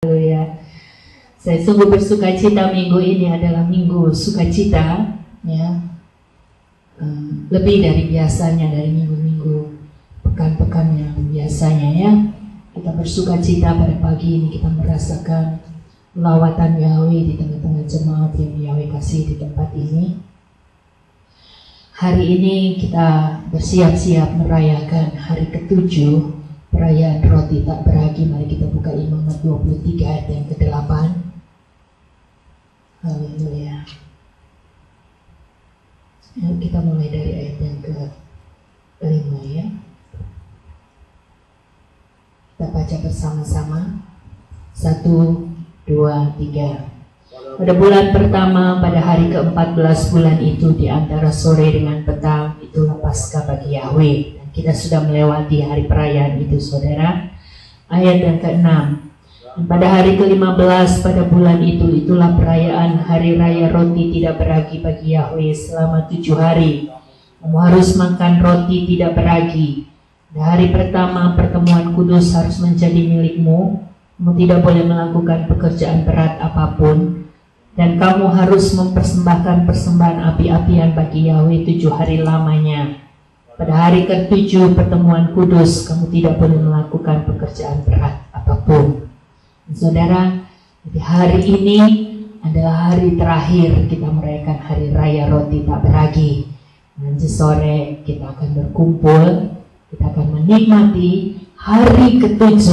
Haleluya. Saya sungguh bersukacita minggu ini adalah minggu sukacita, ya. Lebih dari biasanya, dari minggu-minggu pekan-pekan yang biasanya, ya. Kita bersukacita pada pagi ini, kita merasakan lawatan Yahweh di tengah-tengah jemaat yang Yahweh kasih di tempat ini. Hari ini kita bersiap-siap merayakan hari ke-7 perayaan roti tak beragi. Mari kita buka Imamat 23 ayat yang ke-8. Haleluya. Kita mulai dari ayat yang ke-5, ya. Kita baca bersama-sama. 1, 2, 3. Pada bulan pertama, pada hari ke-14 bulan itu, di antara sore dengan petang, itulah Paskah bagi Yahweh. Kita sudah melewati hari perayaan itu, saudara. Ayat yang ke-6. Pada hari ke-15 pada bulan itu, itulah perayaan hari raya roti tidak beragi bagi Yahweh selama 7 hari. Kamu harus makan roti tidak beragi. Pada hari pertama pertemuan kudus harus menjadi milikmu. Kamu tidak boleh melakukan pekerjaan berat apapun. Dan kamu harus mempersembahkan persembahan api-apian bagi Yahweh 7 hari lamanya. Pada hari ke-7 pertemuan kudus, kamu tidak boleh melakukan pekerjaan berat apapun. Saudara, di hari ini adalah hari terakhir kita merayakan hari raya roti tak beragi. Nanti sore kita akan berkumpul, kita akan menikmati hari ke-7,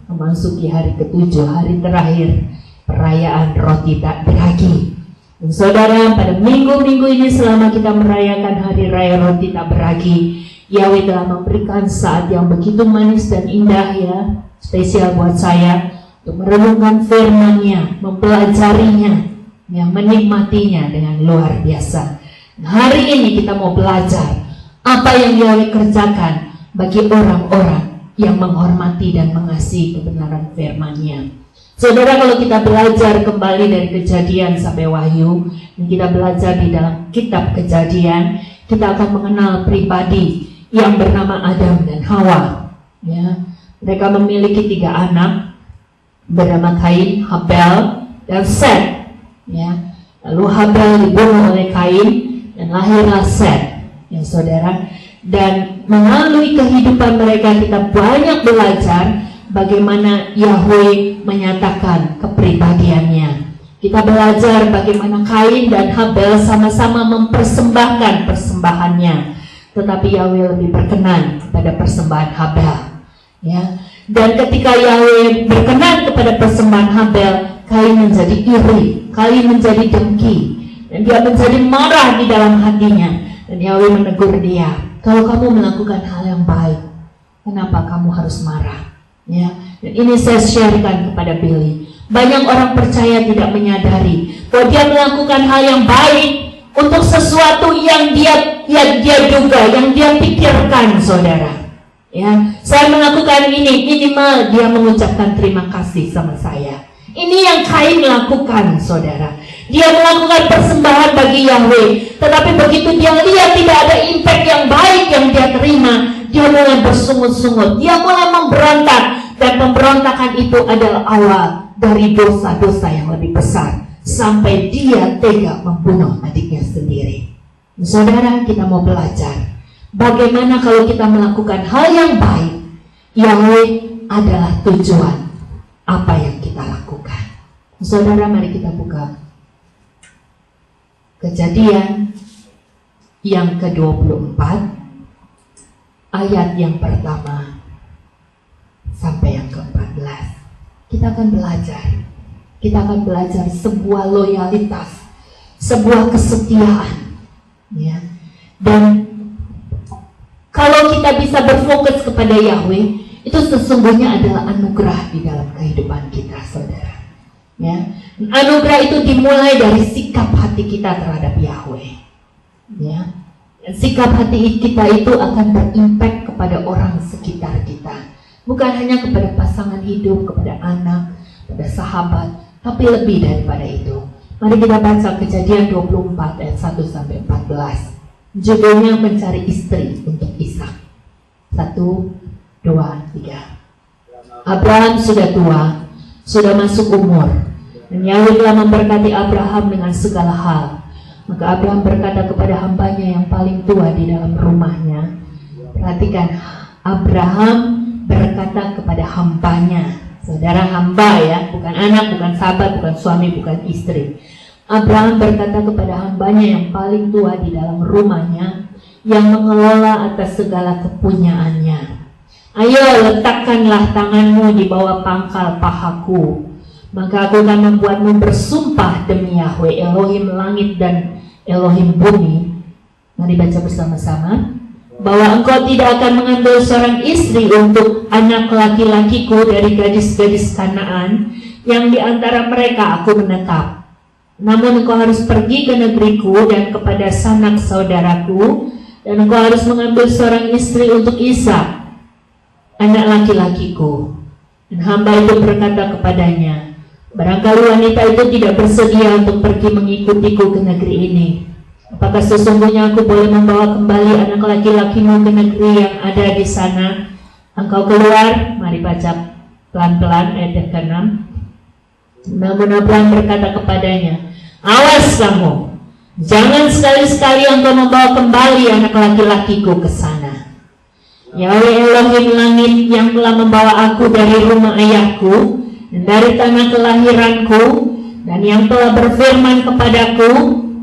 memasuki hari ke-7, hari terakhir perayaan roti tak beragi. Dan saudara, pada minggu-minggu ini selama kita merayakan hari raya roti tak beragi, Yahweh telah memberikan saat yang begitu manis dan indah, ya, spesial buat saya, untuk merenungkan firman-Nya, mempelajarinya, ya, menikmatinya dengan luar biasa. Nah, hari ini kita mau belajar apa yang Yahweh kerjakan bagi orang-orang yang menghormati dan mengasihi kebenaran firman-Nya. Saudara, kalau kita belajar kembali dari Kejadian sampai Wahyu, dan kita belajar di dalam kitab Kejadian, kita akan mengenal pribadi yang bernama Adam dan Hawa. Ya, mereka memiliki 3 anak bernama Kain, Habel, dan Set. Ya, lalu Habel dibunuh oleh Kain dan lahirlah Set. Ya, saudara, dan melalui kehidupan mereka kita banyak belajar bagaimana Yahweh menyatakan kepribadiannya. Kita belajar bagaimana Kain dan Habel sama-sama mempersembahkan persembahannya, tetapi Yahweh lebih berkenan kepada persembahan Habel. Ya. Dan ketika Yahweh berkenan kepada persembahan Habel, Kain menjadi iri, Kain menjadi dengki, dan dia menjadi marah di dalam hatinya. Dan Yahweh menegur dia, kalau kamu melakukan hal yang baik, kenapa kamu harus marah? Ya, dan ini saya sharekan kepada Billy. Banyak orang percaya tidak menyadari bahwa dia melakukan hal yang baik untuk sesuatu yang dia duga, yang dia pikirkan, saudara. Ya, saya melakukan ini, minimal dia mengucapkan terima kasih sama saya. Ini yang Kain lakukan, saudara. Dia melakukan persembahan bagi Yahweh, tetapi begitu dia lihat tidak ada impact yang baik yang dia terima, dia mulai bersungut-sungut, dia mulai memberontak. Dan pemberontakan itu adalah awal dari dosa-dosa yang lebih besar, sampai dia tega membunuh adiknya sendiri. Saudara, kita mau belajar bagaimana kalau kita melakukan hal yang baik, Yahweh adalah tujuan apa yang kita lakukan. Saudara, mari kita buka Kejadian yang ke-24 ayat yang pertama sampai yang ke-14. Kita akan belajar sebuah loyalitas, sebuah kesetiaan, ya. Dan kalau kita bisa berfokus kepada Yahweh, itu sesungguhnya adalah anugerah di dalam kehidupan kita, saudara. Ya, anugerah itu dimulai dari sikap hati kita terhadap Yahweh. Ya, dan sikap hati kita itu akan berimpact kepada orang sekitar kita. Bukan hanya kepada pasangan hidup, kepada anak, kepada sahabat, tapi lebih daripada itu. Mari kita baca Kejadian 24 ayat 1 sampai 14. Judulnya mencari istri untuk Ishak. 1, 2, 3. Abraham sudah tua, sudah masuk umur, dan Yahweh telah memberkati Abraham dengan segala hal. Maka Abraham berkata kepada hambanya yang paling tua di dalam rumahnya. Perhatikan, Abraham berkata kepada hambanya, saudara, hamba ya, bukan anak, bukan sahabat, bukan suami, bukan istri. Abraham berkata kepada hambanya yang paling tua di dalam rumahnya, yang mengelola atas segala kepunyaannya, ayo letakkanlah tanganmu di bawah pangkal pahaku, maka aku akan membuatmu bersumpah demi Yahweh Elohim langit dan Elohim bumi. Mari baca bersama-sama, bahwa engkau tidak akan mengambil seorang istri untuk anak laki-lakiku dari gadis-gadis Kanaan yang di antara mereka aku menetap. Namun engkau harus pergi ke negeriku dan kepada sanak saudaraku, dan engkau harus mengambil seorang istri untuk Ishak, anak laki-lakiku. Dan hamba itu berkata kepadanya, barangkali wanita itu tidak bersedia untuk pergi mengikutiku ke negeri ini. Apakah sesungguhnya aku boleh membawa kembali anak laki-lakimu ke negeri yang ada di sana? Engkau keluar. Mari baca pelan-pelan ayat ke-6. Namun Abraham berkata kepadanya, awas kamu, jangan sekali-sekali engkau membawa kembali anak laki-lakiku ke sana. Yahweh Elohim langit yang telah membawa aku dari rumah ayahku dan dari tanah kelahiranku, dan yang telah berfirman kepadaku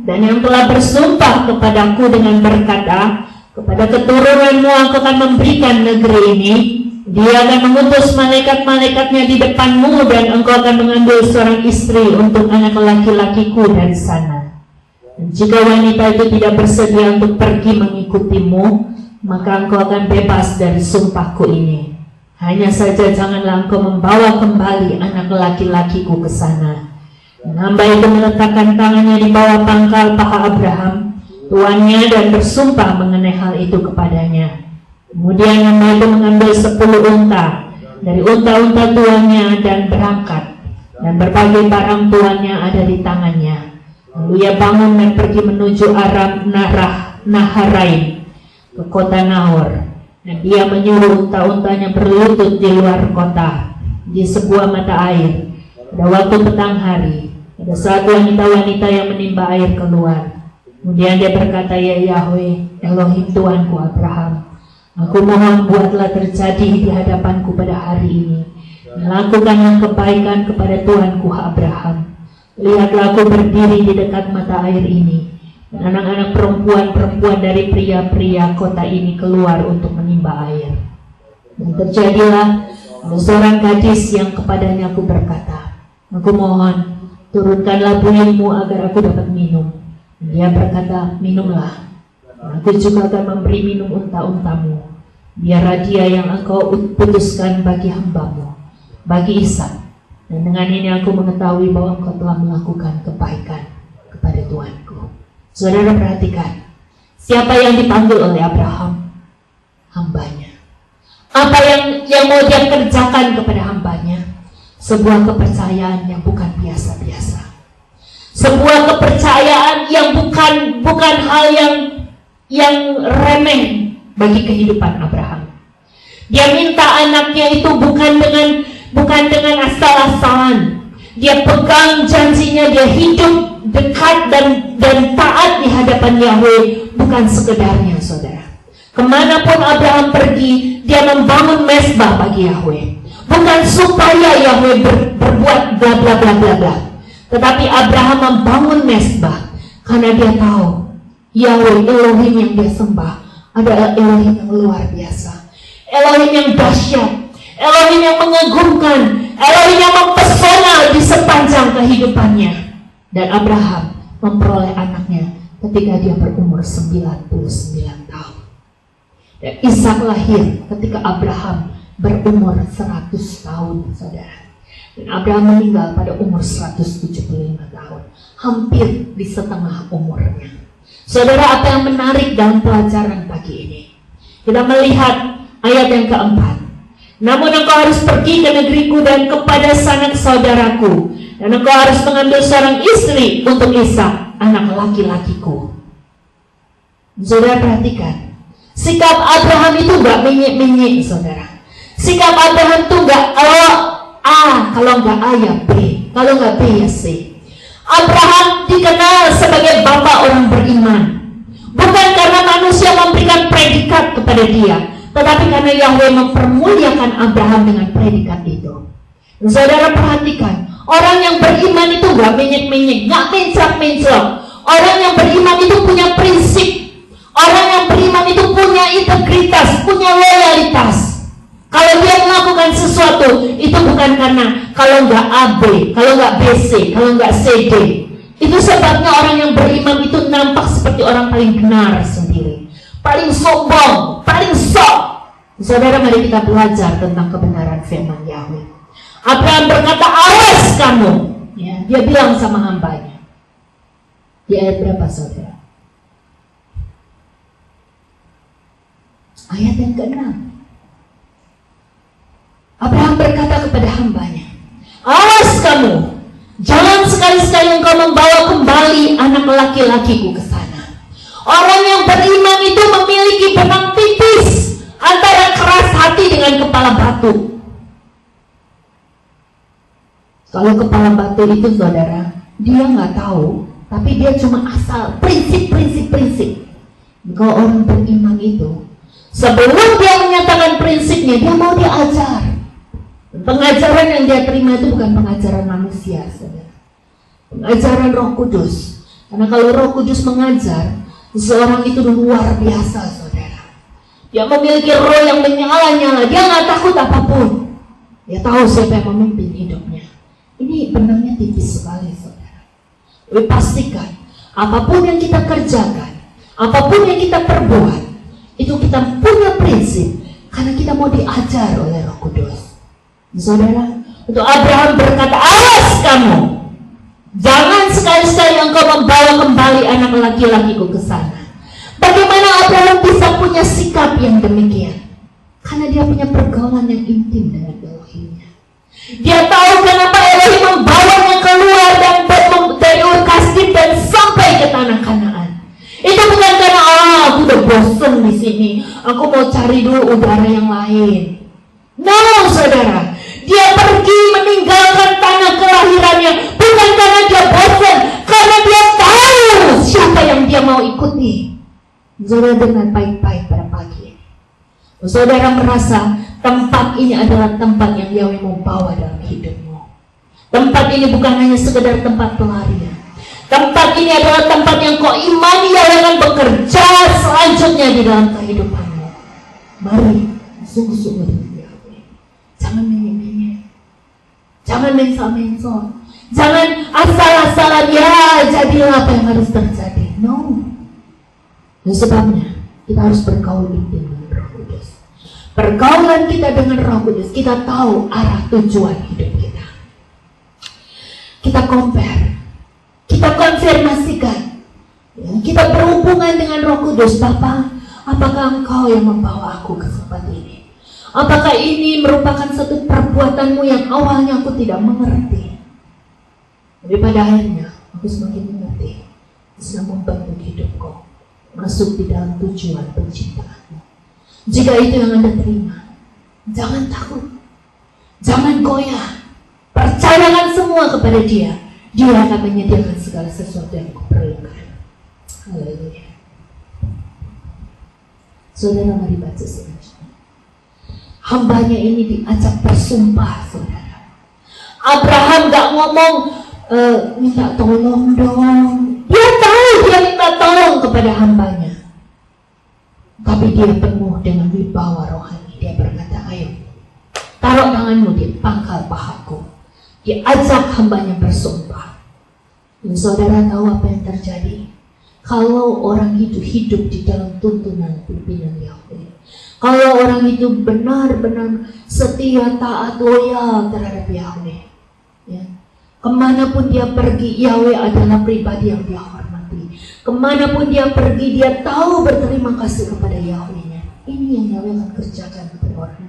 dan yang telah bersumpah kepadaku dengan berkata, kepada keturunanmu aku akan memberikan negeri ini. Dia akan mengutus malaikat-malaikatnya di depanmu, dan engkau akan mengambil seorang istri untuk anak laki-lakiku dari sana. Dan jika wanita itu tidak bersedia untuk pergi mengikutimu, maka engkau akan bebas dari sumpahku ini. Hanya saja janganlah engkau membawa kembali anak laki-lakiku ke sana. Dan hamba itu meletakkan tangannya di bawah pangkal paha Abraham, tuannya, dan bersumpah mengenai hal itu kepadanya. Kemudian hamba itu mengambil 10 unta dari unta-unta tuannya dan berangkat, dan berbagai barang tuannya ada di tangannya. Lalu ia bangun dan pergi menuju Aram Naharaim ke kota Nahor. Dan dia menyuruh unta-untanya berlutut di luar kota di sebuah mata air pada waktu petang hari, pada saat wanita-wanita yang menimba air keluar. Kemudian dia berkata, ya Yahweh Elohim Tuanku Abraham, aku mohon buatlah terjadi di hadapanku pada hari ini, dan lakukanlah kebaikan kepada Tuanku Abraham. Lihatlah aku berdiri di dekat mata air ini, dan anak-anak perempuan-perempuan dari pria-pria kota ini keluar untuk menimba air. Dan terjadilah ada seorang gadis yang kepadanya aku berkata, aku mohon turunkanlah buihmu agar aku dapat minum. Dan dia berkata, minumlah. Aku juga akan memberi minum unta-untamu. Biarlah dia yang engkau putuskan bagi hambamu, bagi Ishak. Dan dengan ini aku mengetahui bahwa engkau telah melakukan kebaikan kepada Tuanku. Saudara perhatikan, siapa yang dipanggil oleh Abraham? Hambanya. Apa yang mau dia kerjakan kepada hambanya? Sebuah kepercayaan yang bukan biasa-biasa. Sebuah kepercayaan yang bukan hal yang remeh bagi kehidupan Abraham. Dia minta anaknya itu bukan dengan asal-asalan. Dia pegang janjinya, dia hidup dekat dan taat di hadapan Yahweh, bukan sekedarnya, saudara. Kemanapun Abraham pergi, dia membangun mezbah bagi Yahweh. Bukan supaya Yahweh berbuat bla bla bla bla bla, tetapi Abraham membangun mezbah karena dia tahu Yahweh Elohim yang dia sembah adalah Elohim yang luar biasa, Elohim yang dahsyat, Elohim yang mengagumkan, Elohim yang mempesona di sepanjang kehidupannya. Dan Abraham memperoleh anaknya ketika dia berumur 99 tahun. Dan Ishak lahir ketika Abraham berumur 100 tahun, saudara. Dan Abraham meninggal pada umur 175 tahun, hampir di setengah umurnya. Saudara, apa yang menarik dalam pelajaran pagi ini? Kita melihat ayat yang keempat. Namun engkau harus pergi ke negeriku dan kepada sanak saudaraku, dan engkau harus mengambil seorang istri untuk Ishak, anak laki-lakiku. Saudara perhatikan, sikap Abraham itu gak menyik-menyik, saudara. Sikap Abraham itu gak, A, kalau nggak A ya B, kalau nggak B ya C. Abraham dikenal sebagai bapak orang beriman, bukan karena manusia memberikan predikat kepada dia, tetapi karena Yahweh mempermuliakan Abraham dengan predikat itu. Saudara perhatikan, orang yang beriman itu nggak menyek-menyek, nggak menclak-menclok. Orang yang beriman itu punya prinsip. Orang yang beriman itu punya integritas, punya loyalitas. Kalau dia melakukan sesuatu, itu bukan karena kalau nggak A B, kalau nggak B C, kalau nggak C D. Itu sebabnya orang yang beriman itu nampak seperti orang paling benar sendiri, paling sombong, paling sok. Saudara, mari kita belajar tentang kebenaran firman Yahweh. Abraham berkata, awas kamu. Ya, dia bilang sama hambanya. Di ayat berapa, saudara? Ayat yang ke-6. Abraham berkata kepada hambanya, awas kamu, jangan sekali-sekali engkau membawa kembali anak laki-lakiku ke sana. Orang yang beriman itu memiliki benang tipis antara keras hati dengan kepala batu. Kalau kepala batu itu, saudara, dia nggak tahu, tapi dia cuma asal prinsip. Kalau orang beriman itu, sebelum dia menyatakan prinsipnya, dia mau diajar. Pengajaran yang dia terima itu bukan pengajaran manusia, saudara. Pengajaran Roh Kudus. Karena kalau Roh Kudus mengajar, seseorang itu luar biasa, saudara. Dia memiliki roh yang menyala-nyala. Dia nggak takut apapun. Dia tahu siapa yang memimpin hidupnya. Ini benangnya tipis sekali, saudara. Tapi pastikan, apapun yang kita kerjakan, apapun yang kita perbuat, itu kita punya prinsip. Karena kita mau diajar oleh Roh Kudus. Saudara, untuk Abraham berkata, awas kamu, jangan sekali-sekali engkau membawa kembali anak laki-lakiku ke sana. Bagaimana Abraham bisa punya sikap yang demikian? Karena dia punya pergaulan yang intim dengan Elohimnya. Dia tahu kenapa Elohim membawanya keluar dari Ur Kasdim dan sampai ke tanah Kanaan. Itu bukan karena aku udah bosan di sini, aku mau cari dulu udara yang lain. No, saudara. Dia pergi meninggalkan tanah kelahirannya bukan karena dia bosan, karena dia tahu siapa yang dia mau ikuti. Saudara, dengan baik-baik pada pagi ini, saudara merasa tempat ini adalah tempat yang Yahweh mau bawa dalam hidupmu. Tempat ini bukan hanya sekedar tempat pelarian. Tempat ini adalah tempat yang kau imani Yahweh akan bekerja selanjutnya di dalam kehidupanmu. Mari sungguh-sungguh dengan Yahweh. Jangan menyek-menyek, jangan mensal-mensal, jangan asal-asalan ya jadilah apa yang harus terjadi. No. Dan sebabnya kita harus bergaul intim dengan Roh Kudus. Pergaulan kita dengan Roh Kudus, kita tahu arah tujuan hidup kita. Kita compare, kita konfirmasikan, ya, kita berhubungan dengan Roh Kudus. Bapa, apakah Engkau yang membawa aku ke tempat ini? Apakah ini merupakan satu perbuatanmu yang awalnya aku tidak mengerti? Tapi pada akhirnya aku semakin mengerti, bisa membantu hidupku masuk di dalam tujuan penciptaanmu. Jika itu yang Anda terima, jangan takut, jangan goyah, percayakan semua kepada Dia. Dia akan menyediakan segala sesuatu yang kau perlukan. Haleluya. Saudara, mari baca selanjutnya. Hambanya ini diajak bersumpah, saudara. Abraham gak ngomong minta tolong dong. Dia tahu dia minta tolong kepada hambanya, tapi dia penuh dengan wibawa rohani. Dia berkata, ayo taruh tanganmu di pangkal pahaku. Dia ajak hambanya bersumpah. Dan saudara tahu apa yang terjadi? Kalau orang itu hidup di dalam tuntunan pimpinan Yahweh, kalau orang itu benar-benar setia, taat, loyal terhadap Yahweh, ya, kemanapun dia pergi, Yahweh adalah pribadi yang dia hormati. Kemanapun dia pergi, dia tahu berterima kasih kepada Yahweh-nya. Ini yang Yahweh akan kerjakan kepada orang